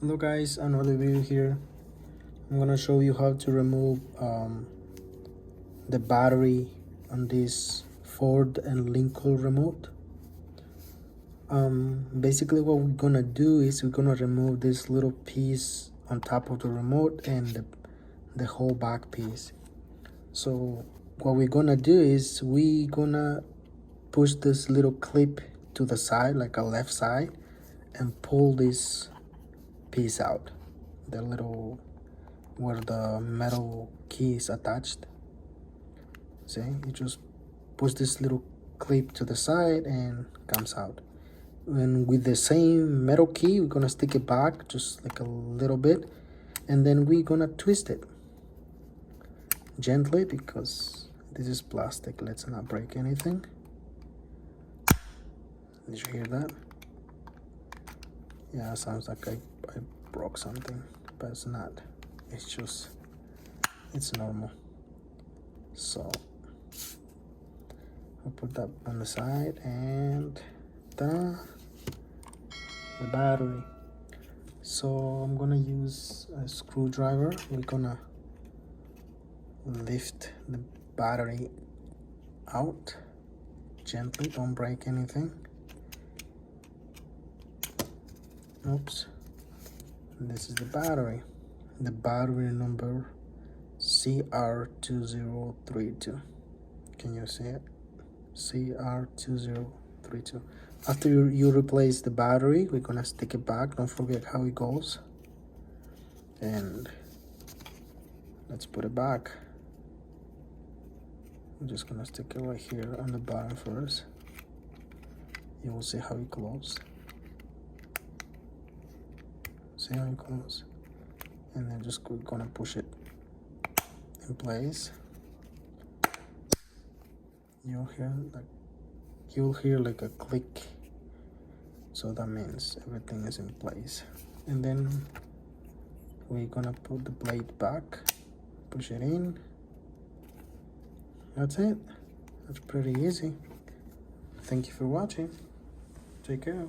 Hello guys, another video here. I'm gonna show you how to remove the battery on this Ford and Lincoln remote. Basically what we're gonna do is we're gonna remove this little piece on top of the remote and the whole back piece. So what we're gonna do is we're gonna push this little clip to the side, like a left side, and pull this piece out, the little where the metal key is attached. See, you just push this little clip to the side and comes out. And with the same metal key, we're gonna stick it back just like a little bit, and then we're gonna twist it gently because this is plastic. Let's not break anything. Did you hear that? Yeah, it sounds like I broke something, but it's not. It's normal. So I'll put that on the side and the battery. So I'm gonna use a screwdriver. We're gonna lift the battery out gently, don't break anything. Oops. This is the battery number CR2032. Can you see it? CR2032. After you replace the battery, we're gonna stick it back. Don't forget how it goes. And let's put it back. I'm just gonna stick it right here on the bottom first. You will see how it closes. See how it closes? And then we're gonna push it in place. You'll hear like a click, so that means everything is in place. And then we're gonna put the blade back, push it in. That's it. That's pretty easy. Thank you for watching. Take care.